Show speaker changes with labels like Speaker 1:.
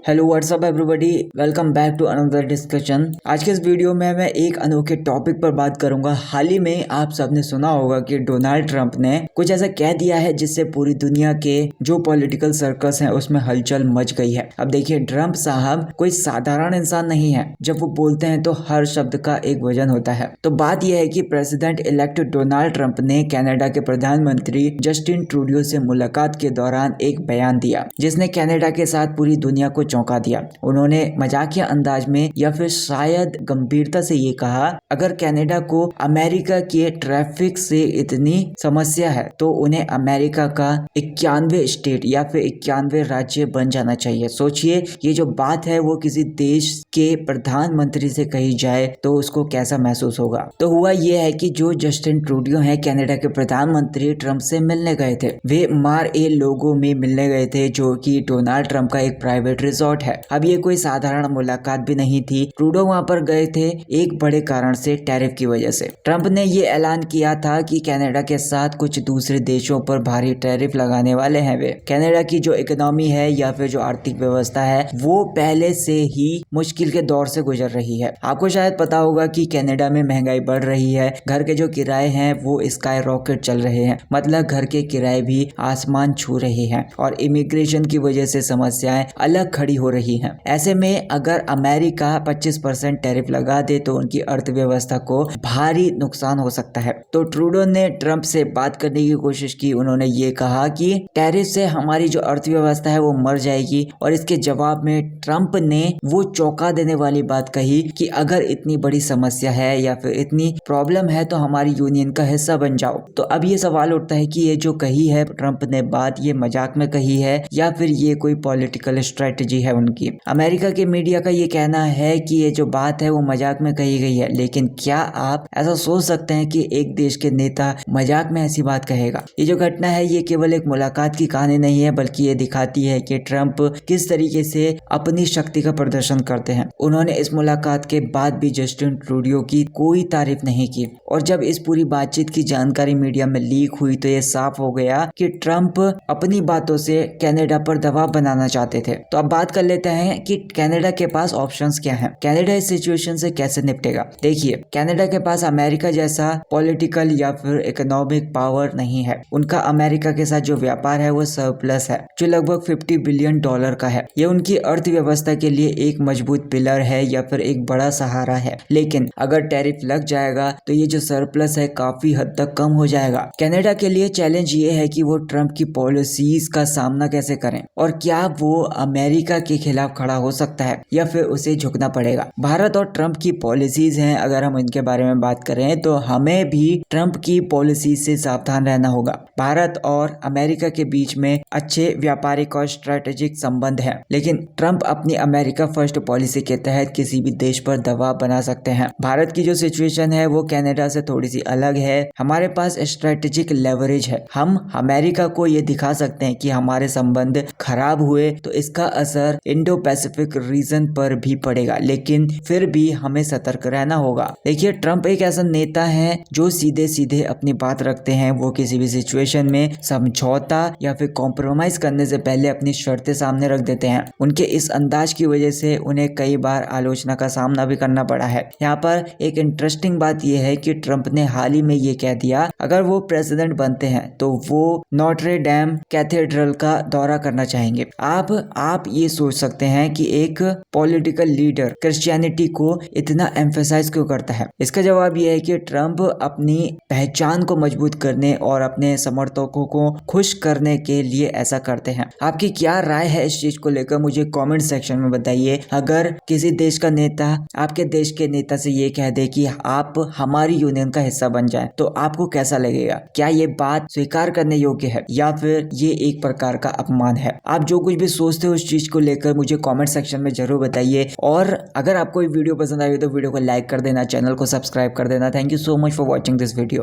Speaker 1: Hello what's up everybody, welcome back to another discussion. आज के इस वीडियो में मैं एक अनोखे टॉपिक पर बात करूंगा। हाल ही में आप सबने सुना होगा कि डोनाल्ड ट्रंप ने कुछ ऐसा कह दिया है जिससे पूरी दुनिया के जो पॉलिटिकल सर्कल्स हैं उसमें हलचल मच गई है। अब देखिए, ट्रंप साहब कोई साधारण इंसान नहीं है। जब वो बोलते हैं तो हर शब्द का एक वजन होता है। तो बात यह है कि प्रेसिडेंट इलेक्ट डोनाल्ड ट्रंप ने कनाडा के प्रधानमंत्री जस्टिन ट्रूडियो से मुलाकात के दौरान एक बयान दिया जिसने कनाडा के साथ पूरी दुनिया को चौंका दिया। उन्होंने मजाकिया अंदाज में या फिर शायद गंभीरता से ये कहा, अगर कनाडा को अमेरिका के ट्रैफिक से इतनी समस्या है तो उन्हें अमेरिका का 91 स्टेट या फिर 91 राज्य बन जाना चाहिए। सोचिए, ये जो बात है वो किसी देश के प्रधानमंत्री से कही जाए तो उसको कैसा महसूस होगा। तो हुआ ये है कि जो जस्टिन ट्रूडियो है कनाडा के प्रधानमंत्री, ट्रंप से मिलने गए थे। वे मार ए लोगो में मिलने गए थे जो कि डोनाल्ड ट्रंप का एक प्राइवेट रिजॉर्ट है। अब ये कोई साधारण मुलाकात भी नहीं थी। ट्रूडो वहां पर गए थे एक बड़े कारण से, टैरिफ की वजह से। ट्रंप ने ये ऐलान किया था कि कनाडा के साथ कुछ दूसरे देशों पर भारी टैरिफ लगाने वाले हैं। वे कनाडा की जो इकोनॉमी है या फिर जो आर्थिक व्यवस्था है वो पहले से ही मुश्किल के दौर से गुजर रही है। आपको शायद पता होगा कि कनाडा में महंगाई बढ़ रही है, घर के जो किराए हैं वो स्काई रॉकेट चल रहे हैं, मतलब घर के किराए भी आसमान छू रहे हैं और इमिग्रेशन की वजह से समस्याएं अलग खड़ी हो रही हैं। ऐसे में अगर अमेरिका 25% टैरिफ लगा दे तो उनकी अर्थव्यवस्था को भारी नुकसान हो सकता है। तो ट्रूडो ने ट्रंप से बात करने की कोशिश की। उन्होंने ये कहा कि टैरिफ से हमारी जो अर्थव्यवस्था है वो मर जाएगी, और इसके जवाब में ट्रंप ने वो चौंका देने वाली बात कही कि अगर इतनी बड़ी समस्या है या फिर इतनी प्रॉब्लम है तो हमारी यूनियन का हिस्सा बन जाओ। तो अब ये सवाल उठता है कि ये जो कही है ट्रंप ने बात, ये मजाक में कही है या फिर ये कोई पॉलिटिकल स्ट्रेटजी है उनकी। अमेरिका के मीडिया का ये कहना है कि ये जो बात है वो मजाक में कही गई है, लेकिन क्या आप ऐसा सोच सकते हैं कि एक देश के नेता मजाक में ऐसी बात कहेगा? ये जो घटना है ये केवल एक मुलाकात की कहानी नहीं है, बल्कि ये दिखाती है कि ट्रंप किस तरीके से अपनी शक्ति का प्रदर्शन करते हैं। उन्होंने इस मुलाकात के बाद भी जस्टिन ट्रूडियो की कोई तारीफ नहीं की, और जब इस पूरी बातचीत की जानकारी मीडिया में लीक हुई तो ये साफ हो गया कि ट्रंप अपनी बातों से कनाडा पर दबाव बनाना चाहते थे। तो अब बात कर लेते हैं कि कनाडा के पास ऑप्शंस क्या हैं। कनाडा इस सिचुएशन से कैसे निपटेगा? देखिए, कनाडा के पास अमेरिका जैसा पॉलिटिकल या फिर इकोनॉमिक पावर नहीं है। उनका अमेरिका के साथ जो व्यापार है वो सरप्लस है, जो लगभग $50 बिलियन का है। ये उनकी अर्थव्यवस्था के लिए एक मजबूत पिलर है या फिर एक बड़ा सहारा है। लेकिन अगर टैरिफ लग जाएगा तो ये जो सरप्लस है काफी हद तक कम हो जाएगा। कनाडा के लिए चैलेंज ये है कि वो ट्रंप की पॉलिसीज का सामना कैसे करें, और क्या वो अमेरिका के खिलाफ खड़ा हो सकता है या फिर उसे झुकना पड़ेगा। भारत और ट्रंप की पॉलिसीज हैं, अगर हम इनके बारे में बात करें तो हमें भी ट्रंप की पॉलिसीज से सावधान रहना होगा। भारत और अमेरिका के बीच में अच्छे व्यापारिक और स्ट्रेटेजिक संबंध हैं, लेकिन ट्रंप अपनी अमेरिका फर्स्ट पॉलिसी के तहत किसी भी देश पर दबाव बना सकते हैं। भारत की जो सिचुएशन है वो कनाडा से थोड़ी सी अलग है। हमारे पास स्ट्रेटेजिक लेवरेज है। हम अमेरिका को ये दिखा सकते हैं कि हमारे संबंध खराब हुए तो इसका असर इंडो पैसिफिक रीजन पर भी पड़ेगा, लेकिन फिर भी हमें सतर्क रहना होगा। देखिए, ट्रंप एक ऐसा नेता है जो सीधे सीधे अपनी बात रखते हैं। वो किसी भी सिचुएशन में समझौता या फिर कॉम्प्रोमाइज करने से पहले अपनी शर्तें सामने रख देते हैं। उनके इस अंदाज की वजह से उन्हें कई बार आलोचना का सामना भी करना पड़ा है। यहाँ पर एक इंटरेस्टिंग बात यह है कि ट्रंप ने हाल ही में ये कह दिया, अगर वो प्रेसिडेंट बनते हैं तो वो नोट्रे डेम कैथेड्रल का दौरा करना चाहेंगे। आप ये सोच सकते हैं कि एक पॉलिटिकल लीडर क्रिश्चियनिटी को इतना एम्फेसाइज क्यों करता है? इसका जवाब यह है कि ट्रंप अपनी पहचान को मजबूत करने और अपने समर्थकों को खुश करने के लिए ऐसा करते हैं। आपकी क्या राय है इस चीज को लेकर, मुझे कमेंट सेक्शन में बताइए। अगर किसी देश का नेता आपके देश के नेता से ये कह दे कि आप हमारी यूनियन का हिस्सा बन जाएं, तो आपको कैसा लगेगा? क्या ये बात स्वीकार करने योग्य है या फिर ये एक प्रकार का अपमान है? आप जो कुछ भी सोचते हो उस चीज को लेकर मुझे कमेंट सेक्शन में जरूर बताइए, और अगर आपको ये वीडियो पसंद आई तो वीडियो को लाइक कर देना, चैनल को सब्सक्राइब कर देना। Thank you so much for watching this video.